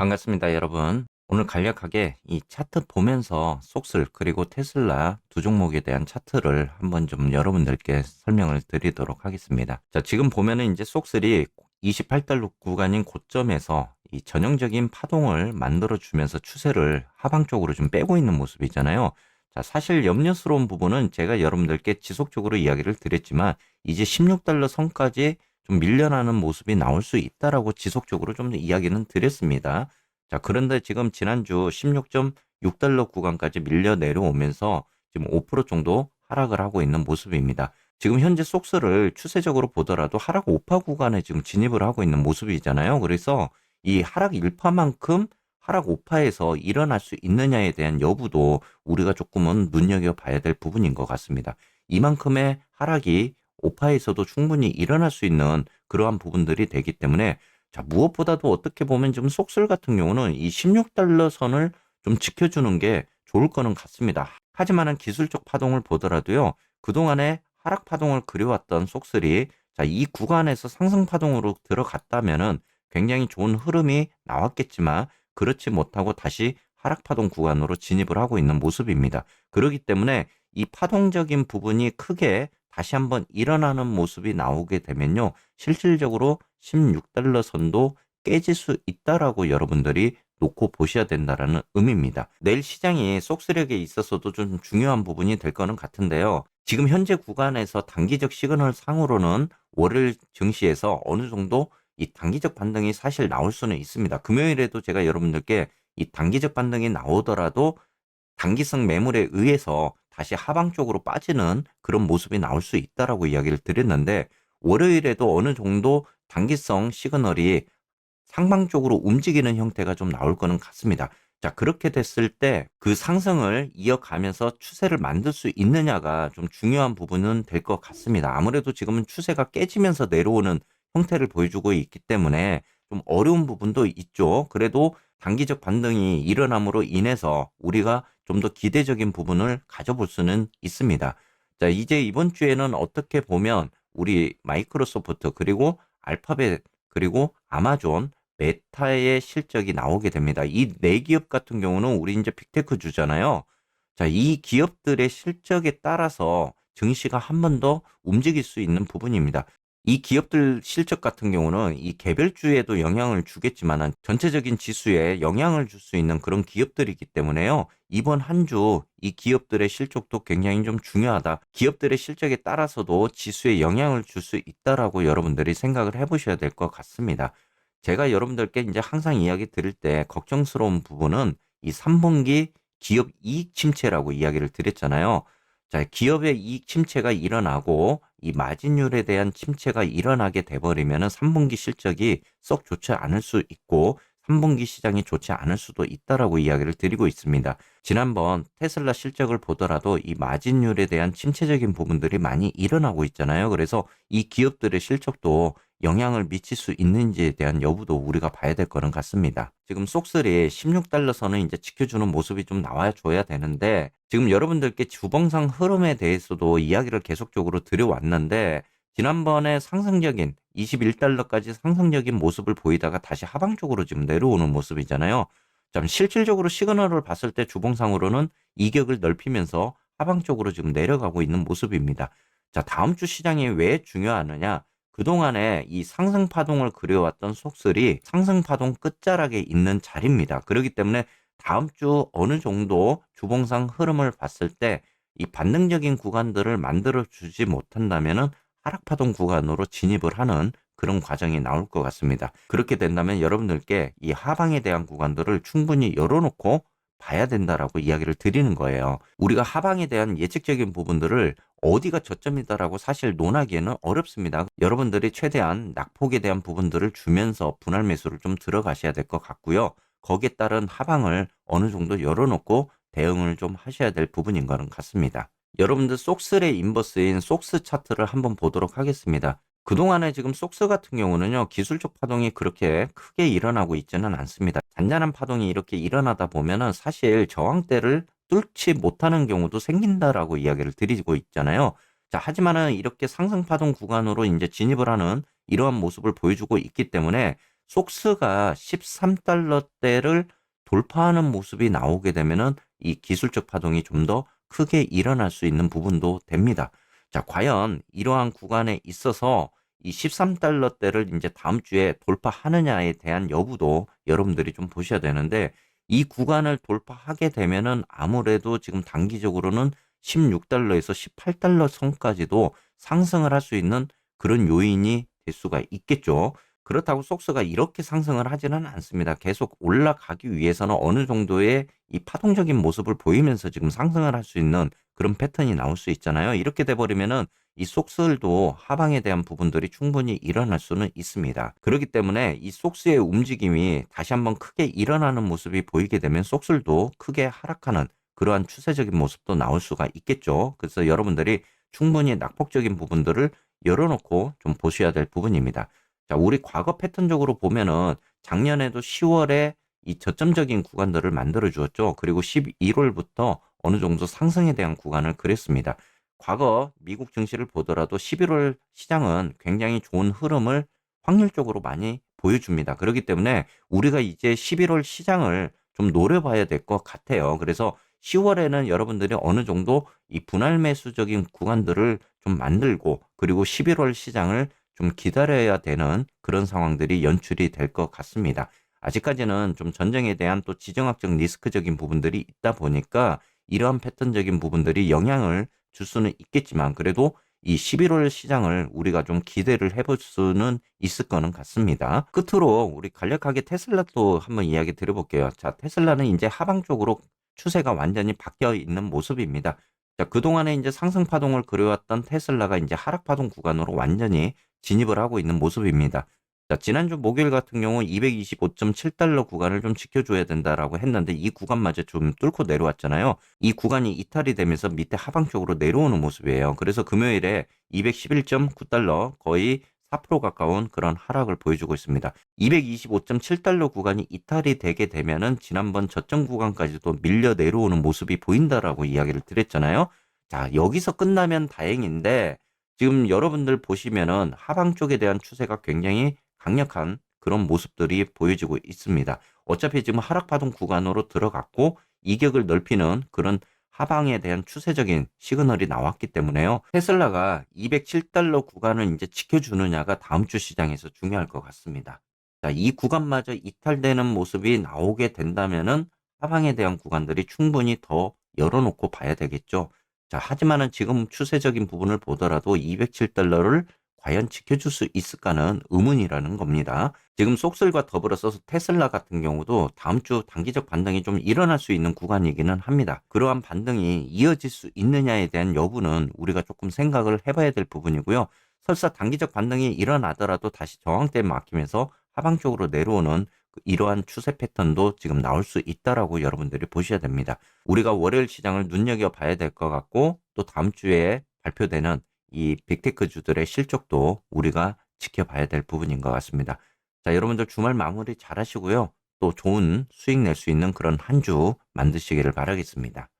반갑습니다, 여러분. 오늘 간략하게 이 차트 보면서 속슬 그리고 테슬라 두 종목에 대한 차트를 한번 좀 여러분들께 설명을 드리도록 하겠습니다. 자, 지금 보면은 이제 속슬이 28달러 구간인 고점에서 이 전형적인 파동을 만들어 주면서 추세를 하방 쪽으로 좀 빼고 있는 모습이잖아요. 자, 사실 염려스러운 부분은 제가 여러분들께 지속적으로 이야기를 드렸지만 이제 16달러 선까지 좀 밀려나는 모습이 나올 수 있다라고 지속적으로 좀 이야기는 드렸습니다. 자, 그런데 지금 지난주 16.6달러 구간까지 밀려 내려오면서 지금 5% 정도 하락을 하고 있는 모습입니다. 지금 현재 속스를 추세적으로 보더라도 하락 5파 구간에 지금 진입을 하고 있는 모습이잖아요. 그래서 이 하락 1파만큼 하락 5파에서 일어날 수 있느냐에 대한 여부도 우리가 조금은 눈여겨봐야 될 부분인 것 같습니다. 이만큼의 하락이 5파에서도 충분히 일어날 수 있는 그러한 부분들이 되기 때문에 자, 무엇보다도 어떻게 보면 지금 속설 같은 경우는 이 16달러 선을 좀 지켜주는 게 좋을 거는 같습니다. 하지만은 기술적 파동을 보더라도요, 그동안에 하락 파동을 그려왔던 속설이 자, 이 구간에서 상승 파동으로 들어갔다면은 굉장히 좋은 흐름이 나왔겠지만 그렇지 못하고 다시 하락 파동 구간으로 진입을 하고 있는 모습입니다. 그렇기 때문에 이 파동적인 부분이 크게 다시 한번 일어나는 모습이 나오게 되면요. 실질적으로 16달러 선도 깨질 수 있다라고 여러분들이 놓고 보셔야 된다라는 의미입니다. 내일 시장이 속수력에 있어서도 좀 중요한 부분이 될 거는 같은데요. 지금 현재 구간에서 단기적 시그널 상으로는 월요일 증시에서 어느 정도 이 단기적 반등이 사실 나올 수는 있습니다. 금요일에도 제가 여러분들께 이 단기적 반등이 나오더라도 단기성 매물에 의해서 다시 하방 쪽으로 빠지는 그런 모습이 나올 수 있다라고 이야기를 드렸는데 월요일에도 어느 정도 단기성 시그널이 상방 쪽으로 움직이는 형태가 좀 나올 거는 같습니다. 자, 그렇게 됐을 때 그 상승을 이어가면서 추세를 만들 수 있느냐가 좀 중요한 부분은 될 것 같습니다. 아무래도 지금은 추세가 깨지면서 내려오는 형태를 보여주고 있기 때문에 좀 어려운 부분도 있죠. 그래도 단기적 반등이 일어남으로 인해서 우리가 좀 더 기대적인 부분을 가져볼 수는 있습니다. 자, 이제 이번 주에는 어떻게 보면 우리 마이크로소프트 그리고 알파벳 그리고 아마존 메타의 실적이 나오게 됩니다. 이 네 기업 같은 경우는 우리 이제 빅테크 주잖아요. 자, 이 기업들의 실적에 따라서 증시가 한 번 더 움직일 수 있는 부분입니다. 이 기업들 실적 같은 경우는 이 개별주에도 영향을 주겠지만 전체적인 지수에 영향을 줄 수 있는 그런 기업들이기 때문에요. 이번 한 주 이 기업들의 실적도 굉장히 좀 중요하다. 기업들의 실적에 따라서도 지수에 영향을 줄 수 있다라고 여러분들이 생각을 해보셔야 될 것 같습니다. 제가 여러분들께 이제 항상 이야기 드릴 때 걱정스러운 부분은 이 3분기 기업 이익 침체라고 이야기를 드렸잖아요. 자, 기업의 이익 침체가 일어나고 이 마진율에 대한 침체가 일어나게 돼버리면은 3분기 실적이 썩 좋지 않을 수 있고 3분기 시장이 좋지 않을 수도 있다라고 이야기를 드리고 있습니다. 지난번 테슬라 실적을 보더라도 이 마진율에 대한 침체적인 부분들이 많이 일어나고 있잖아요. 그래서 이 기업들의 실적도 영향을 미칠 수 있는지에 대한 여부도 우리가 봐야 될 거는 같습니다. 지금 속설이 16달러 선을 이제 지켜주는 모습이 좀 나와줘야 되는데 지금 여러분들께 주봉상 흐름에 대해서도 이야기를 계속적으로 드려왔는데 지난번에 상승적인 21달러까지 상승적인 모습을 보이다가 다시 하방 쪽으로 지금 내려오는 모습이잖아요. 참 실질적으로 시그널을 봤을 때 주봉상으로는 이격을 넓히면서 하방 쪽으로 지금 내려가고 있는 모습입니다. 자, 다음 주 시장이 왜 중요하느냐? 그동안에 이 상승 파동을 그려왔던 속설이 상승 파동 끝자락에 있는 자리입니다. 그렇기 때문에 다음 주 어느 정도 주봉상 흐름을 봤을 때 이 반등적인 구간들을 만들어 주지 못한다면은 하락 파동 구간으로 진입을 하는 그런 과정이 나올 것 같습니다. 그렇게 된다면 여러분들께 이 하방에 대한 구간들을 충분히 열어놓고 봐야 된다라고 이야기를 드리는 거예요. 우리가 하방에 대한 예측적인 부분들을 어디가 저점이다라고 사실 논하기에는 어렵습니다. 여러분들이 최대한 낙폭에 대한 부분들을 주면서 분할 매수를 좀 들어가셔야 될 것 같고요. 거기에 따른 하방을 어느 정도 열어놓고 대응을 좀 하셔야 될 부분인 거는 같습니다. 여러분들 속슬의 인버스인 속스 차트를 한번 보도록 하겠습니다. 그동안에 지금 속스 같은 경우는요, 기술적 파동이 그렇게 크게 일어나고 있지는 않습니다. 잔잔한 파동이 이렇게 일어나다 보면은 사실 저항대를 뚫지 못하는 경우도 생긴다라고 이야기를 드리고 있잖아요. 자, 하지만은 이렇게 상승 파동 구간으로 이제 진입을 하는 이러한 모습을 보여주고 있기 때문에 속스가 13달러대를 돌파하는 모습이 나오게 되면은 이 기술적 파동이 좀 더 크게 일어날 수 있는 부분도 됩니다. 자, 과연 이러한 구간에 있어서 이 13달러대를 이제 다음 주에 돌파하느냐에 대한 여부도 여러분들이 좀 보셔야 되는데, 이 구간을 돌파하게 되면은 아무래도 지금 단기적으로는 16달러에서 18달러 선까지도 상승을 할 수 있는 그런 요인이 될 수가 있겠죠. 그렇다고 속스가 이렇게 상승을 하지는 않습니다. 계속 올라가기 위해서는 어느 정도의 이 파동적인 모습을 보이면서 지금 상승을 할 수 있는 그런 패턴이 나올 수 있잖아요. 이렇게 돼 버리면은 이 속슬도 하방에 대한 부분들이 충분히 일어날 수는 있습니다. 그렇기 때문에 이 속스의 움직임이 다시 한번 크게 일어나는 모습이 보이게 되면 속슬도 크게 하락하는 그러한 추세적인 모습도 나올 수가 있겠죠. 그래서 여러분들이 충분히 낙폭적인 부분들을 열어놓고 좀 보셔야 될 부분입니다. 자, 우리 과거 패턴적으로 보면은 작년에도 10월에 이 저점적인 구간들을 만들어 주었죠. 그리고 11월부터 어느 정도 상승에 대한 구간을 그렸습니다. 과거 미국 증시를 보더라도 11월 시장은 굉장히 좋은 흐름을 확률적으로 많이 보여줍니다. 그렇기 때문에 우리가 이제 11월 시장을 좀 노려봐야 될 것 같아요. 그래서 10월에는 여러분들이 어느 정도 이 분할 매수적인 구간들을 좀 만들고, 그리고 11월 시장을 좀 기다려야 되는 그런 상황들이 연출이 될 것 같습니다. 아직까지는 좀 전쟁에 대한 또 지정학적 리스크적인 부분들이 있다 보니까 이러한 패턴적인 부분들이 영향을 줄 수는 있겠지만, 그래도 이 11월 시장을 우리가 좀 기대를 해볼 수는 있을 거는 같습니다. 끝으로 우리 간략하게 테슬라도 한번 이야기 드려볼게요. 자, 테슬라는 이제 하방 쪽으로 추세가 완전히 바뀌어 있는 모습입니다. 자, 그동안에 이제 상승 파동을 그려왔던 테슬라가 이제 하락 파동 구간으로 완전히 진입을 하고 있는 모습입니다. 자, 지난주 목요일 같은 경우 225.7달러 구간을 좀 지켜줘야 된다라고 했는데 이 구간마저 좀 뚫고 내려왔잖아요. 이 구간이 이탈이 되면서 밑에 하방 쪽으로 내려오는 모습이에요. 그래서 금요일에 211.9달러, 거의 4% 가까운 그런 하락을 보여주고 있습니다. 225.7달러 구간이 이탈이 되게 되면은 지난번 저점 구간까지도 밀려 내려오는 모습이 보인다라고 이야기를 드렸잖아요. 자, 여기서 끝나면 다행인데 지금 여러분들 보시면은 하방 쪽에 대한 추세가 굉장히 강력한 그런 모습들이 보여지고 있습니다. 어차피 지금 하락파동 구간으로 들어갔고 이격을 넓히는 그런 하방에 대한 추세적인 시그널이 나왔기 때문에요. 테슬라가 207달러 구간을 이제 지켜주느냐가 다음 주 시장에서 중요할 것 같습니다. 자, 이 구간마저 이탈되는 모습이 나오게 된다면은 하방에 대한 구간들이 충분히 더 열어놓고 봐야 되겠죠. 자, 하지만은 지금 추세적인 부분을 보더라도 207달러를 과연 지켜줄 수 있을까는 의문이라는 겁니다. 지금 속설과 더불어서 테슬라 같은 경우도 다음 주 단기적 반등이 좀 일어날 수 있는 구간이기는 합니다. 그러한 반등이 이어질 수 있느냐에 대한 여부는 우리가 조금 생각을 해봐야 될 부분이고요. 설사 단기적 반등이 일어나더라도 다시 저항대에 막히면서 하방 쪽으로 내려오는 이러한 추세 패턴도 지금 나올 수 있다라고 여러분들이 보셔야 됩니다. 우리가 월요일 시장을 눈여겨봐야 될 것 같고, 또 다음 주에 발표되는 이 빅테크주들의 실적도 우리가 지켜봐야 될 부분인 것 같습니다. 자, 여러분들 주말 마무리 잘 하시고요. 또 좋은 수익 낼 수 있는 그런 한 주 만드시기를 바라겠습니다.